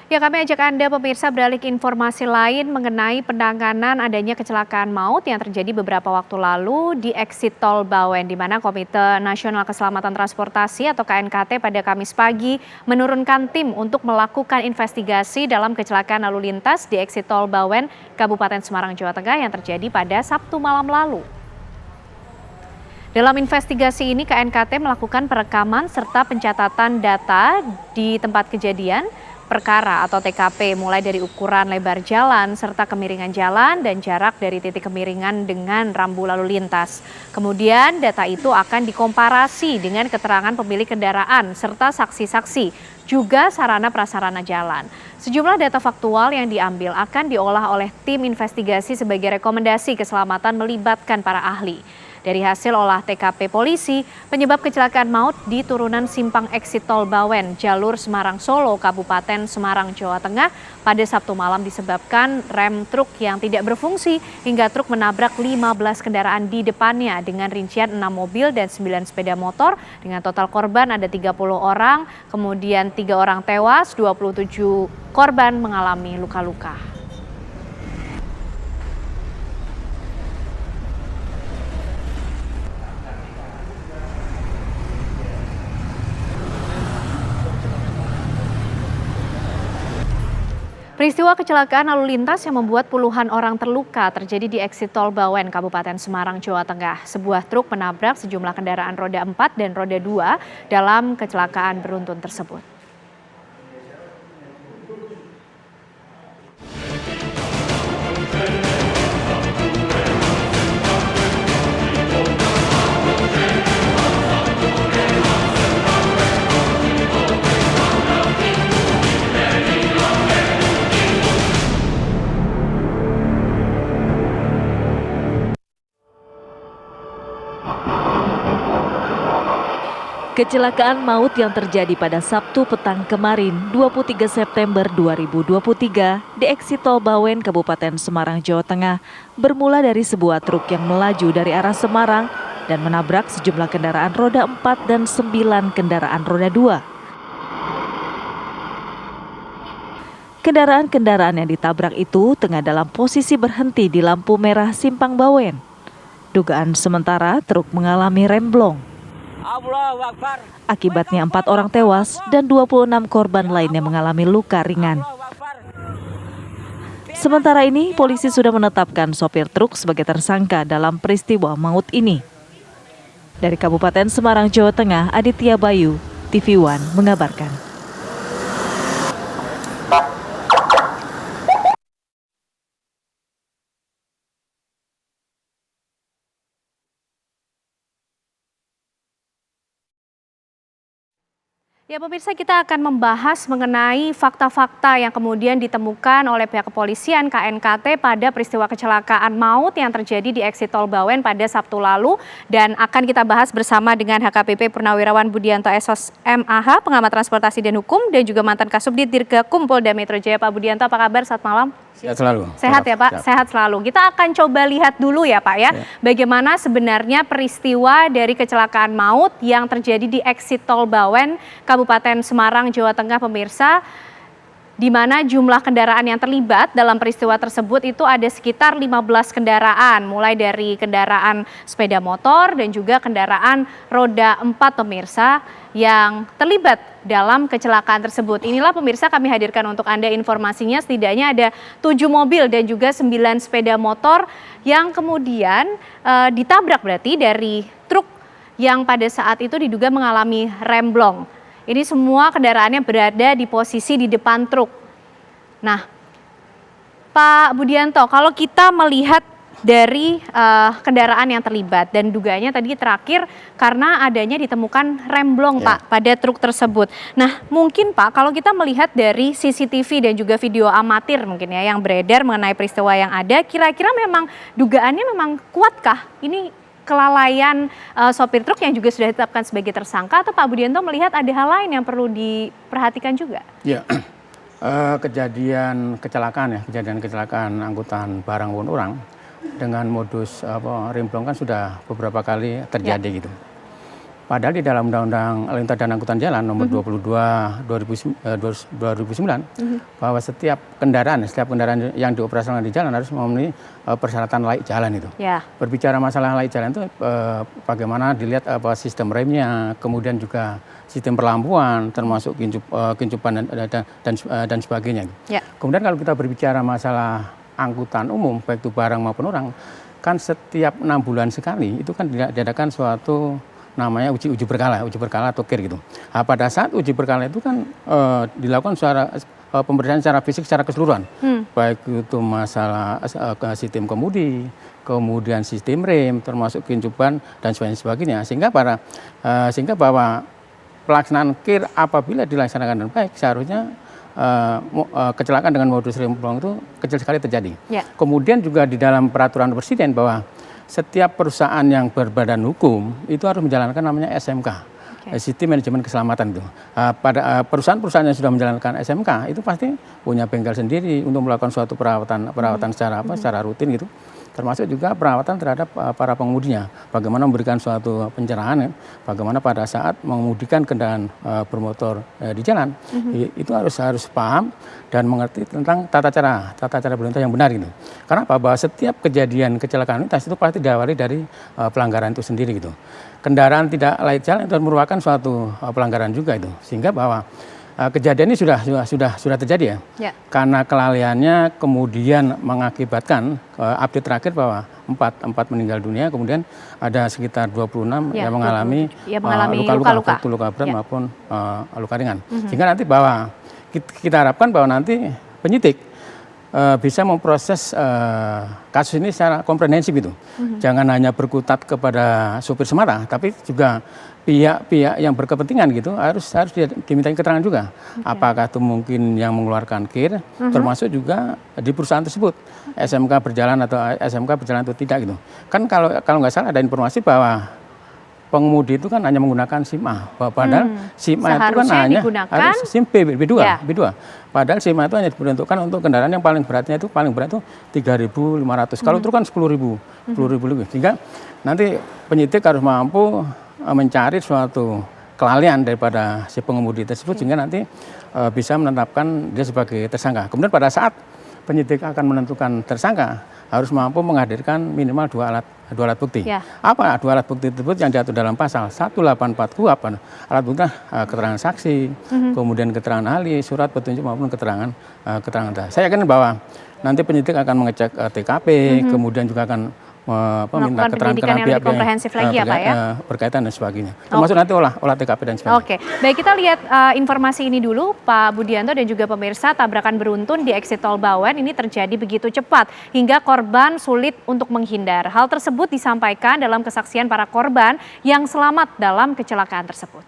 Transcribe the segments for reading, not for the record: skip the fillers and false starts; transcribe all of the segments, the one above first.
Ya, kami ajak Anda pemirsa beralih ke informasi lain mengenai penanganan adanya kecelakaan maut yang terjadi beberapa waktu lalu di eksit tol Bawen, di mana Komite Nasional Keselamatan Transportasi atau KNKT pada Kamis pagi menurunkan tim untuk melakukan investigasi dalam kecelakaan lalu lintas di eksit tol Bawen, Kabupaten Semarang, Jawa Tengah yang terjadi pada Sabtu malam lalu. Dalam investigasi ini, KNKT melakukan perekaman serta pencatatan data di tempat kejadian perkara atau TKP, mulai dari ukuran lebar jalan serta kemiringan jalan dan jarak dari titik kemiringan dengan rambu lalu lintas. Kemudian data itu akan dikomparasi dengan keterangan pemilik kendaraan serta saksi-saksi, juga sarana prasarana jalan. Sejumlah data faktual yang diambil akan diolah oleh tim investigasi sebagai rekomendasi keselamatan melibatkan para ahli. Dari hasil olah TKP polisi, penyebab kecelakaan maut di turunan simpang eksit tol Bawen, jalur Semarang-Solo, Kabupaten Semarang, Jawa Tengah pada Sabtu malam disebabkan rem truk yang tidak berfungsi hingga truk menabrak 15 kendaraan di depannya dengan rincian 6 mobil dan 9 sepeda motor dengan total korban ada 30 orang, kemudian 3 orang tewas, 27 korban mengalami luka-luka. Peristiwa kecelakaan lalu lintas yang membuat puluhan orang terluka terjadi di eksit tol Bawen, Kabupaten Semarang, Jawa Tengah. Sebuah truk menabrak sejumlah kendaraan roda 4 dan roda 2 dalam kecelakaan beruntun tersebut. Kecelakaan maut yang terjadi pada Sabtu petang kemarin, 23 September 2023 di eksit tol Bawen, Kabupaten Semarang, Jawa Tengah, bermula dari sebuah truk yang melaju dari arah Semarang dan menabrak sejumlah kendaraan roda 4 dan 9 kendaraan roda 2. Kendaraan-kendaraan yang ditabrak itu tengah dalam posisi berhenti di lampu merah simpang Bawen. Dugaan sementara truk mengalami remblong. Akibatnya 4 orang tewas dan 26 korban lainnya mengalami luka ringan. Sementara ini, polisi sudah menetapkan sopir truk sebagai tersangka dalam peristiwa maut ini. Dari Kabupaten Semarang, Jawa Tengah, Aditya Bayu, TV One mengabarkan. Ya, pemirsa, kita akan membahas mengenai fakta-fakta yang kemudian ditemukan oleh pihak kepolisian KNKT pada peristiwa kecelakaan maut yang terjadi di eksit tol Bawen pada Sabtu lalu, dan akan kita bahas bersama dengan HKBP Purnawirawan Budianto SOS MAH, pengamat transportasi dan hukum, dan juga mantan Kasubdit Dirgakum Polda Metro Jaya. Pak Budianto, apa kabar? Selamat malam. Sehat selalu. Sehat ya Pak, sehat selalu. Kita akan coba lihat dulu ya Pak ya, bagaimana sebenarnya peristiwa dari kecelakaan maut yang terjadi di eksit tol Bawen, Kabupaten Semarang, Jawa Tengah, pemirsa, di mana jumlah kendaraan yang terlibat dalam peristiwa tersebut itu ada sekitar 15 kendaraan, mulai dari kendaraan sepeda motor dan juga kendaraan roda 4, pemirsa, yang terlibat dalam kecelakaan tersebut. Inilah pemirsa, kami hadirkan untuk Anda informasinya, setidaknya ada 7 mobil dan juga 9 sepeda motor yang kemudian ditabrak berarti dari truk yang pada saat itu diduga mengalami remblong. Ini semua kendaraannya berada di posisi di depan truk. Nah, Pak Budianto, kalau kita melihat dari kendaraan yang terlibat dan dugaannya tadi terakhir karena adanya ditemukan remblong Pak pada truk tersebut. Nah, mungkin Pak, kalau kita melihat dari CCTV dan juga video amatir mungkin ya yang beredar mengenai peristiwa yang ada, kira-kira memang dugaannya memang kuatkah ini kelalaian sopir truk yang juga sudah ditetapkan sebagai tersangka, atau Pak Budianto melihat ada hal lain yang perlu diperhatikan juga? Ya, kejadian kecelakaan angkutan barang maupun orang dengan modus remblong kan sudah beberapa kali terjadi gitu. Padahal di dalam Undang-Undang Lalu Lintas dan Angkutan Jalan nomor 22/2009 bahwa setiap kendaraan yang dioperasionalkan di jalan harus memenuhi persyaratan layak jalan itu. Ya. Berbicara masalah layak jalan itu bagaimana dilihat sistem remnya, kemudian juga sistem perlampuan, termasuk kincupan dan sebagainya. Ya. Kemudian kalau kita berbicara masalah angkutan umum, baik itu barang maupun orang, kan setiap 6 bulan sekali itu kan diadakan suatu namanya uji berkala atau KIR gitu. Nah, pada saat uji berkala itu kan dilakukan pemeriksaan secara fisik secara keseluruhan, baik itu masalah sistem kemudi, kemudian sistem rem, termasuk kincuban dan sebagainya, sehingga bahwa pelaksanaan KIR apabila dilaksanakan dengan baik seharusnya kecelakaan dengan modus rem bolong itu kecil sekali terjadi. Ya. Kemudian juga di dalam peraturan presiden bahwa setiap perusahaan yang berbadan hukum itu harus menjalankan namanya SMK, Sistem Manajemen Keselamatan itu. Pada perusahaan-perusahaan yang sudah menjalankan SMK itu pasti punya bengkel sendiri untuk melakukan suatu perawatan secara rutin gitu. Termasuk juga perawatan terhadap para pengemudinya. Bagaimana memberikan suatu pencerahan, bagaimana pada saat mengemudikan kendaraan bermotor di jalan, itu harus paham dan mengerti tentang tata cara berlintas yang benar gitu. Karena bahwa setiap kejadian kecelakaan lintas itu pasti diawali dari pelanggaran itu sendiri gitu. Kendaraan tidak layak jalan itu merupakan suatu pelanggaran juga itu, sehingga bahwa kejadian ini sudah terjadi ya. Karena kelalaiannya kemudian mengakibatkan update terakhir bahwa 4 meninggal dunia, kemudian ada sekitar 26 yang mengalami luka berat maupun luka ringan. Sehingga nanti bahwa kita harapkan bahwa nanti penyidik bisa memproses kasus ini secara komprehensif itu. Jangan hanya berkutat kepada supir semata, tapi juga pihak-pihak yang berkepentingan gitu harus dimintai keterangan juga. Apakah itu mungkin yang mengeluarkan KIR, termasuk juga di perusahaan tersebut SMK berjalan atau tidak gitu. Kan kalau nggak salah ada informasi bahwa pengemudi itu kan hanya menggunakan SIM A, padahal SIM A itu kan hanya harus SIM B2. Padahal SIM A itu hanya diperuntukkan untuk kendaraan yang paling berat itu 3.500. Kalau itu kan 10.000 lebih. Sehingga nanti penyidik harus mampu mencari suatu kelalaian daripada si pengemudi tersebut sehingga nanti bisa menetapkan dia sebagai tersangka. Kemudian pada saat penyidik akan menentukan tersangka harus mampu menghadirkan minimal dua alat bukti. Apa dua alat bukti tersebut yang diatur dalam pasal 184 KUHP? Alat bukti keterangan saksi, kemudian keterangan ahli, surat petunjuk maupun keterangan. Saya yakin bahwa nanti penyidik akan mengecek TKP, kemudian juga akan minta keterangan pihak komprehensif lagi ya Pak ya, berkaitan dan sebagainya. Termasuk nanti olah TKP dan sebagainya. Oke, baik kita lihat informasi ini dulu Pak Budianto dan juga pemirsa. Tabrakan beruntun di eksit tol Bawen ini terjadi begitu cepat hingga korban sulit untuk menghindar. Hal tersebut disampaikan dalam kesaksian para korban yang selamat dalam kecelakaan tersebut.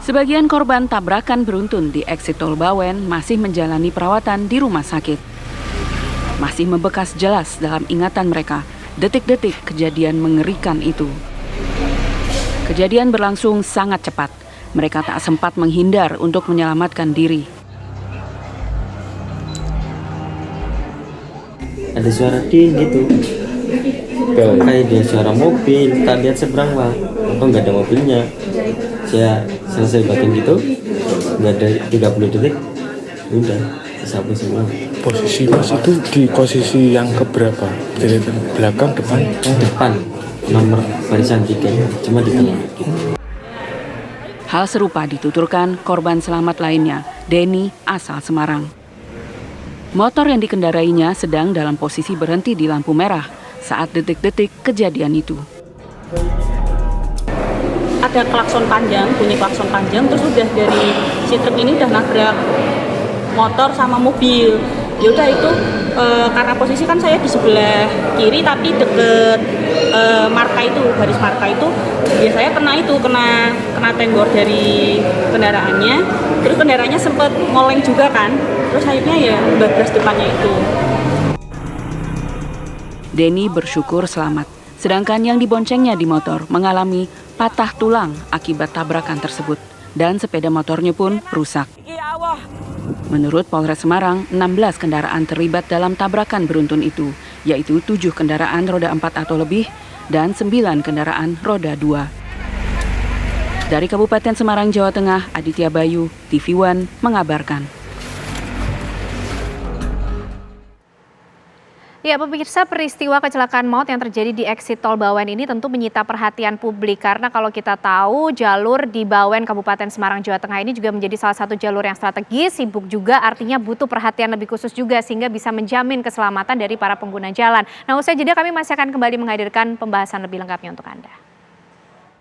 Sebagian korban tabrakan beruntun di eksit tol Bawen masih menjalani perawatan di rumah sakit. Masih membekas jelas dalam ingatan mereka detik-detik kejadian mengerikan itu. Kejadian berlangsung sangat cepat. Mereka tak sempat menghindar untuk menyelamatkan diri. Ada suara ding gitu. Kayak dia suara mobil, tak lihat seberang Pak. Kok nggak ada mobilnya. Saya selesai bagian gitu, nggak ada 30 detik, udah disapu semua. Posisi Mas itu di posisi yang keberapa? Dari belakang, depan? Depan, nomor barisan 3, cuma di tengah. Hal serupa dituturkan korban selamat lainnya, Denny asal Semarang. Motor yang dikendarainya sedang dalam posisi berhenti di lampu merah saat detik-detik kejadian itu. Ada klakson panjang, bunyi klakson panjang, terus udah dari si truk ini udah nabrak motor sama mobil. Ya udah itu karena posisi kan saya di sebelah kiri tapi deket marka itu, garis marka itu, ya saya kena tenggor dari kendaraannya. Terus kendaraannya sempat moleng juga kan. Terus akhirnya ya bablas depannya itu. Denny bersyukur selamat. Sedangkan yang diboncengnya di motor mengalami patah tulang akibat tabrakan tersebut dan sepeda motornya pun rusak. Menurut Polres Semarang, 16 kendaraan terlibat dalam tabrakan beruntun itu, yaitu 7 kendaraan roda 4 atau lebih dan 9 kendaraan roda 2. Dari Kabupaten Semarang, Jawa Tengah, Aditya Bayu, TV One mengabarkan. Ya, pemirsa, peristiwa kecelakaan maut yang terjadi di eksit Tol Bawen ini tentu menyita perhatian publik karena kalau kita tahu jalur di Bawen Kabupaten Semarang Jawa Tengah ini juga menjadi salah satu jalur yang strategis, sibuk juga, artinya butuh perhatian lebih khusus juga sehingga bisa menjamin keselamatan dari para pengguna jalan. Nah, usai jeda kami masih akan kembali menghadirkan pembahasan lebih lengkapnya untuk Anda.